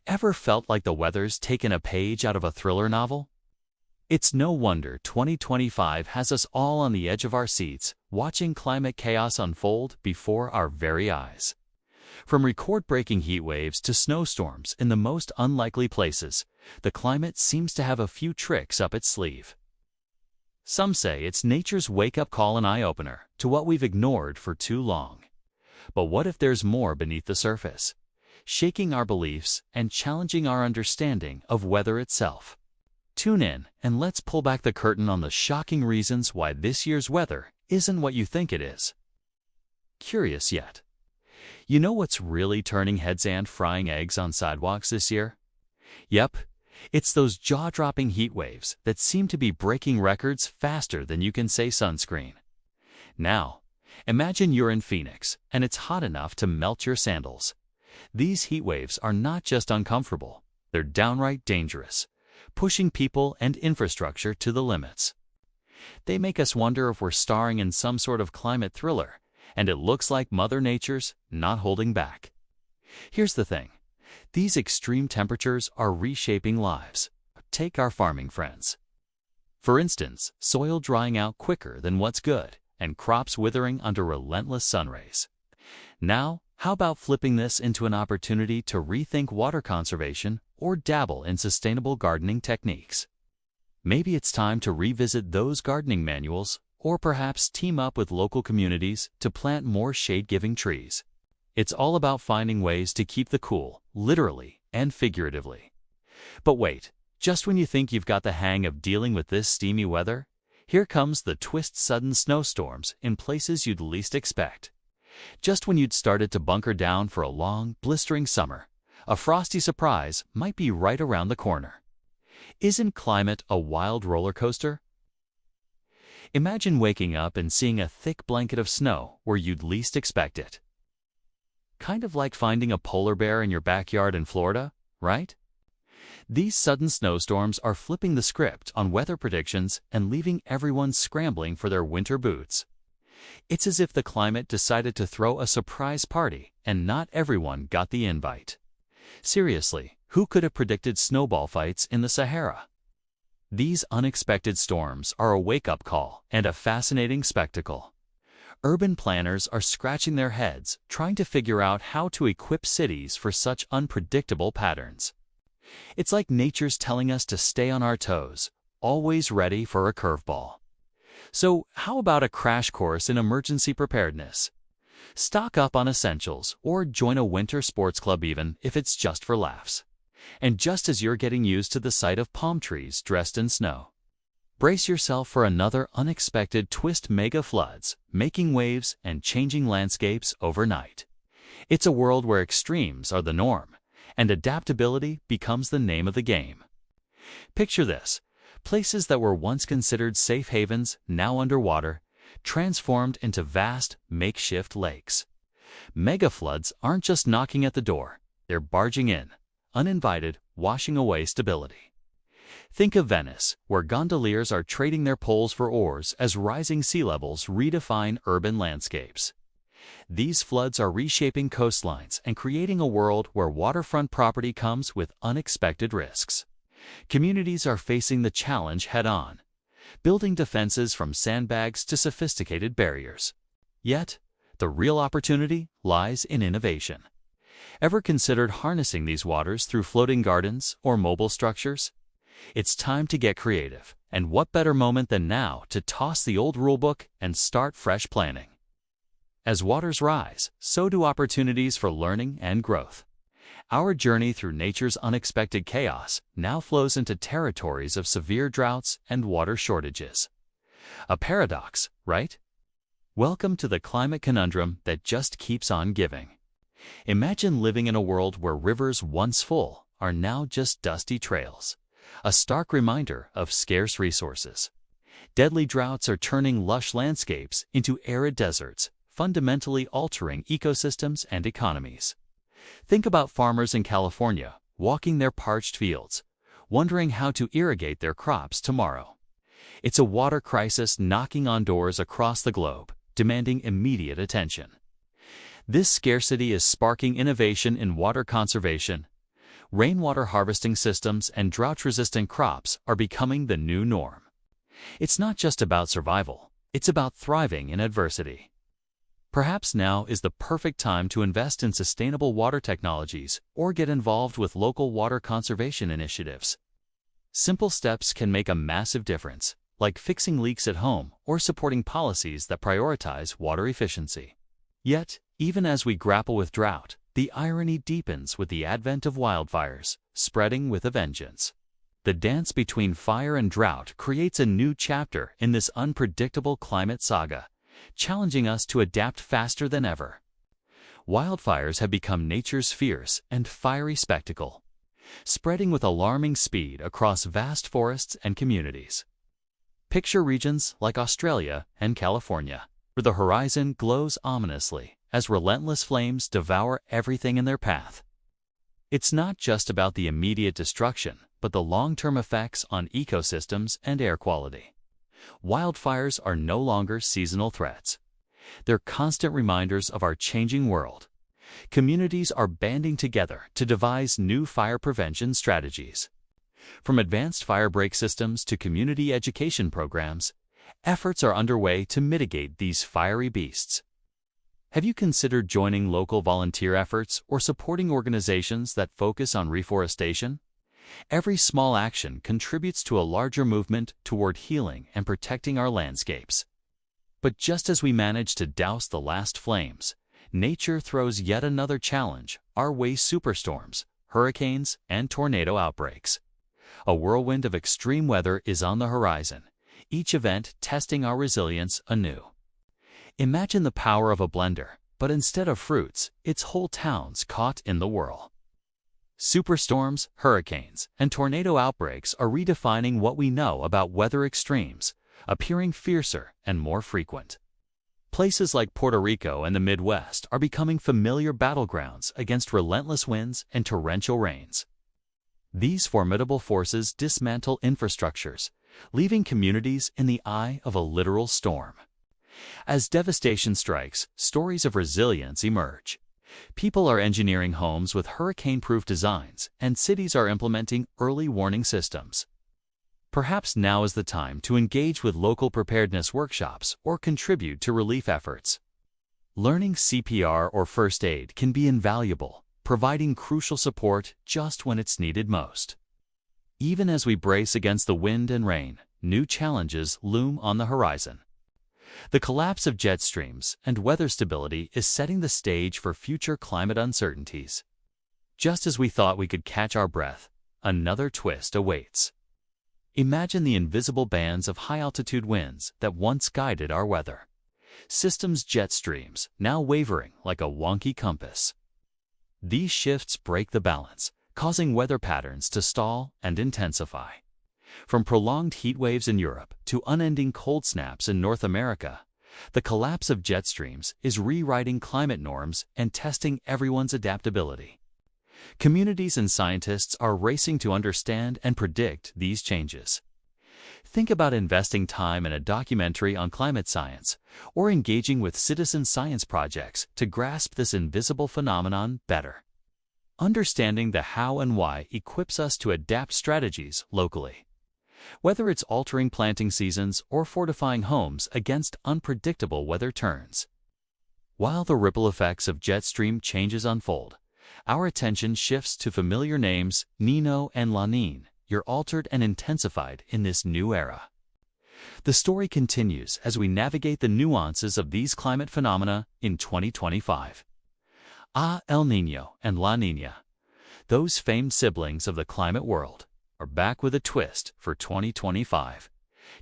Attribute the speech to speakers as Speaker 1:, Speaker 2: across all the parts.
Speaker 1: Ever felt like the weather's taken a page out of a thriller novel? It's no wonder 2025 has us all on the edge of our seats, watching climate chaos unfold before our very eyes. From record-breaking heat waves to snowstorms in the most unlikely places, the climate seems to have a few tricks up its sleeve. Some say it's nature's wake-up call and eye-opener to what we've ignored for too long. But what if there's more beneath the surface, shaking our beliefs and challenging our understanding of weather itself? Tune in and let's pull back the curtain on the shocking reasons why this year's weather isn't what you think it is. Curious yet? You know what's really turning heads and frying eggs on sidewalks this year? Yep, it's those jaw-dropping heat waves that seem to be breaking records faster than you can say sunscreen. Now, imagine you're in Phoenix and it's hot enough to melt your sandals. These heat waves are not just uncomfortable, they're downright dangerous, pushing people and infrastructure to the limits. They make us wonder if we're starring in some sort of climate thriller, and it looks like Mother Nature's not holding back. Here's the thing. These extreme temperatures are reshaping lives. Take our farming friends. For instance, soil drying out quicker than what's good, and crops withering under relentless sun rays. Now, how about flipping this into an opportunity to rethink water conservation or dabble in sustainable gardening techniques? Maybe it's time to revisit those gardening manuals, or perhaps team up with local communities to plant more shade-giving trees. It's all about finding ways to keep the cool, literally and figuratively. But wait, just when you think you've got the hang of dealing with this steamy weather, here comes the sudden snowstorms in places you'd least expect. Just when you'd started to bunker down for a long, blistering summer, a frosty surprise might be right around the corner. Isn't climate a wild roller coaster? Imagine waking up and seeing a thick blanket of snow where you'd least expect it. Kind of like finding a polar bear in your backyard in Florida, right? These sudden snowstorms are flipping the script on weather predictions and leaving everyone scrambling for their winter boots. It's as if the climate decided to throw a surprise party and not everyone got the invite. Seriously, who could have predicted snowball fights in the Sahara? These unexpected storms are a wake-up call and a fascinating spectacle. Urban planners are scratching their heads trying to figure out how to equip cities for such unpredictable patterns. It's like nature's telling us to stay on our toes, always ready for a curveball. So how about a crash course in emergency preparedness? Stock up on essentials or join a winter sports club even if it's just for laughs. And just as you're getting used to the sight of palm trees dressed in snow, brace yourself for another unexpected mega floods, making waves and changing landscapes overnight. It's a world where extremes are the norm, and adaptability becomes the name of the game. Picture this. Places that were once considered safe havens, now underwater, transformed into vast, makeshift lakes. Mega floods aren't just knocking at the door, they're barging in, uninvited, washing away stability. Think of Venice, where gondoliers are trading their poles for oars as rising sea levels redefine urban landscapes. These floods are reshaping coastlines and creating a world where waterfront property comes with unexpected risks. Communities are facing the challenge head-on, building defenses from sandbags to sophisticated barriers. Yet, the real opportunity lies in innovation. Ever considered harnessing these waters through floating gardens or mobile structures? It's time to get creative, and what better moment than now to toss the old rulebook and start fresh planning? As waters rise, so do opportunities for learning and growth. Our journey through nature's unexpected chaos now flows into territories of severe droughts and water shortages. A paradox, right? Welcome to the climate conundrum that just keeps on giving. Imagine living in a world where rivers once full are now just dusty trails, a stark reminder of scarce resources. Deadly droughts are turning lush landscapes into arid deserts, fundamentally altering ecosystems and economies. Think about farmers in California walking their parched fields, wondering how to irrigate their crops tomorrow. It's a water crisis knocking on doors across the globe, demanding immediate attention. This scarcity is sparking innovation in water conservation, Rainwater harvesting systems and drought-resistant crops are becoming the new norm. It's not just about survival, it's about thriving in adversity. Perhaps now is the perfect time to invest in sustainable water technologies or get involved with local water conservation initiatives. Simple steps can make a massive difference, like fixing leaks at home or supporting policies that prioritize water efficiency. Yet, even as we grapple with drought, the irony deepens with the advent of wildfires, spreading with a vengeance. The dance between fire and drought creates a new chapter in this unpredictable climate saga, challenging us to adapt faster than ever. Wildfires have become nature's fierce and fiery spectacle, spreading with alarming speed across vast forests and communities. Picture regions like Australia and California, where the horizon glows ominously as relentless flames devour everything in their path. It's not just about the immediate destruction, but the long-term effects on ecosystems and air quality. Wildfires are no longer seasonal threats. They're constant reminders of our changing world. Communities are banding together to devise new fire prevention strategies. From advanced fire break systems to community education programs, efforts are underway to mitigate these fiery beasts. Have you considered joining local volunteer efforts or supporting organizations that focus on reforestation? Every small action contributes to a larger movement toward healing and protecting our landscapes. But just as we manage to douse the last flames, nature throws yet another challenge our way: superstorms, hurricanes, and tornado outbreaks. A whirlwind of extreme weather is on the horizon, each event testing our resilience anew. Imagine the power of a blender, but instead of fruits, it's whole towns caught in the whirl. Superstorms, hurricanes, and tornado outbreaks are redefining what we know about weather extremes, appearing fiercer and more frequent. Places like Puerto Rico and the Midwest are becoming familiar battlegrounds against relentless winds and torrential rains. These formidable forces dismantle infrastructures, leaving communities in the eye of a literal storm. As devastation strikes, stories of resilience emerge. People are engineering homes with hurricane-proof designs, and cities are implementing early warning systems. Perhaps now is the time to engage with local preparedness workshops or contribute to relief efforts. Learning CPR or first aid can be invaluable, providing crucial support just when it's needed most. Even as we brace against the wind and rain, new challenges loom on the horizon. The collapse of jet streams and weather stability is setting the stage for future climate uncertainties. Just as we thought we could catch our breath, another twist awaits. Imagine the invisible bands of high-altitude winds that once guided our weather. Systems jet streams, now wavering like a wonky compass. These shifts break the balance, causing weather patterns to stall and intensify. From prolonged heat waves in Europe to unending cold snaps in North America, the collapse of jet streams is rewriting climate norms and testing everyone's adaptability. Communities and scientists are racing to understand and predict these changes. Think about investing time in a documentary on climate science or engaging with citizen science projects to grasp this invisible phenomenon better. Understanding the how and why equips us to adapt strategies locally. Whether it's altering planting seasons or fortifying homes against unpredictable weather turns. While the ripple effects of jet stream changes unfold, our attention shifts to familiar names Nino and La Niña, altered and intensified in this new era. The story continues as we navigate the nuances of these climate phenomena in 2025. El Niño and La Niña, those famed siblings of the climate world, are back with a twist for 2025,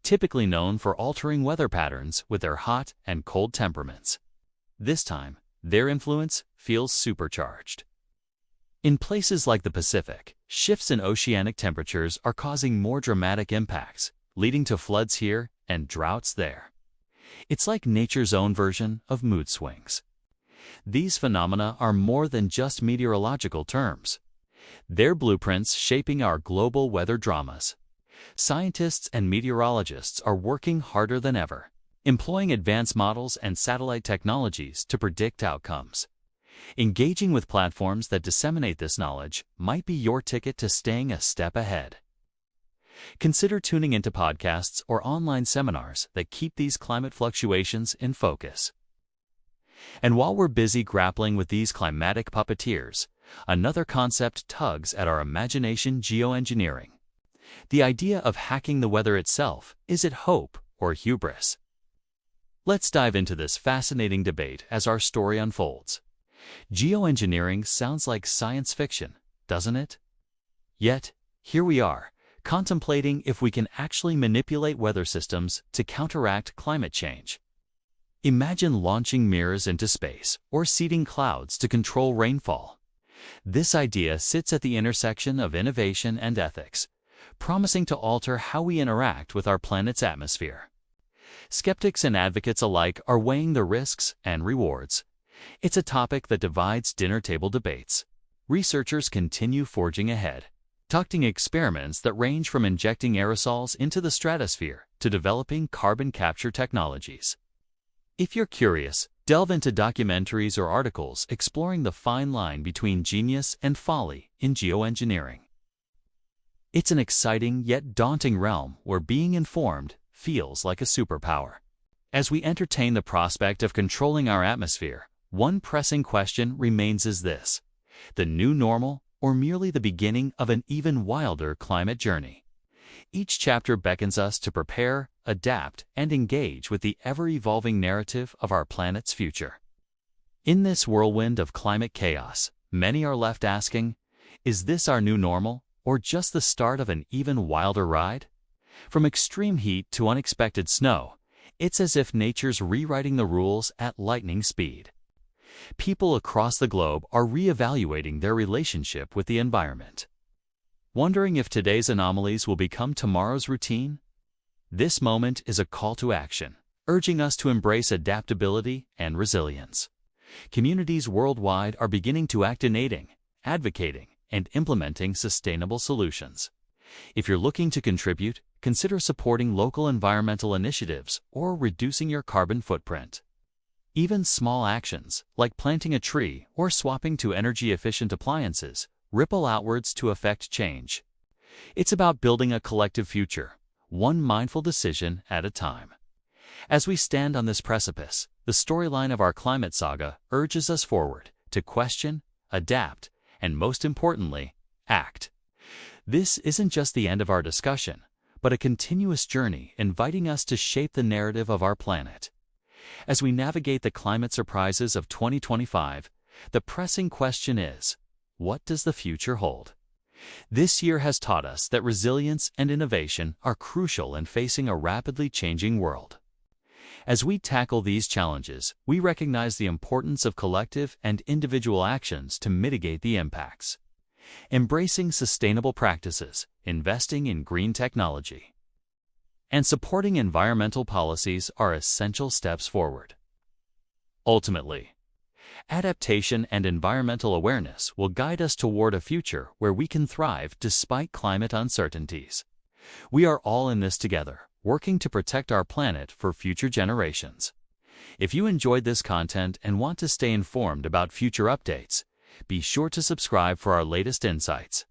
Speaker 1: typically known for altering weather patterns with their hot and cold temperaments. This time, their influence feels supercharged. In places like the Pacific, shifts in oceanic temperatures are causing more dramatic impacts, leading to floods here and droughts there. It's like nature's own version of mood swings. These phenomena are more than just meteorological terms. They're blueprints shaping our global weather dramas. Scientists and meteorologists are working harder than ever, employing advanced models and satellite technologies to predict outcomes. Engaging with platforms that disseminate this knowledge might be your ticket to staying a step ahead. Consider tuning into podcasts or online seminars that keep these climate fluctuations in focus. And while we're busy grappling with these climatic puppeteers, another concept tugs at our imagination: geoengineering. The idea of hacking the weather itself. Is it hope or hubris? Let's dive into this fascinating debate as our story unfolds. Geoengineering sounds like science fiction, doesn't it? Yet, here we are, contemplating if we can actually manipulate weather systems to counteract climate change. Imagine launching mirrors into space or seeding clouds to control rainfall. This idea sits at the intersection of innovation and ethics, promising to alter how we interact with our planet's atmosphere. Skeptics and advocates alike are weighing the risks and rewards. It's a topic that divides dinner table debates. Researchers continue forging ahead, conducting experiments that range from injecting aerosols into the stratosphere to developing carbon capture technologies. If you're curious, delve into documentaries or articles exploring the fine line between genius and folly in geoengineering. It's an exciting yet daunting realm where being informed feels like a superpower. As we entertain the prospect of controlling our atmosphere, one pressing question remains: is this the new normal, or merely the beginning of an even wilder climate journey? Each chapter beckons us to prepare, adapt, and engage with the ever-evolving narrative of our planet's future. In this whirlwind of climate chaos, many are left asking, is this our new normal, or just the start of an even wilder ride? From extreme heat to unexpected snow, it's as if nature's rewriting the rules at lightning speed. People across the globe are reevaluating their relationship with the environment. Wondering if today's anomalies will become tomorrow's routine? This moment is a call to action, urging us to embrace adaptability and resilience. Communities worldwide are beginning to act, advocating, and implementing sustainable solutions. If you're looking to contribute, consider supporting local environmental initiatives or reducing your carbon footprint. Even small actions, like planting a tree or swapping to energy-efficient appliances, ripple outwards to affect change. It's about building a collective future, one mindful decision at a time. As we stand on this precipice, the storyline of our climate saga urges us forward to question, adapt, and most importantly, act. This isn't just the end of our discussion, but a continuous journey inviting us to shape the narrative of our planet. As we navigate the climate surprises of 2025, the pressing question is, what does the future hold? This year has taught us that resilience and innovation are crucial in facing a rapidly changing world. As we tackle these challenges, we recognize the importance of collective and individual actions to mitigate the impacts. Embracing sustainable practices, investing in green technology, and supporting environmental policies are essential steps forward. Ultimately, adaptation and environmental awareness will guide us toward a future where we can thrive despite climate uncertainties. We are all in this together, working to protect our planet for future generations. If you enjoyed this content and want to stay informed about future updates, be sure to subscribe for our latest insights.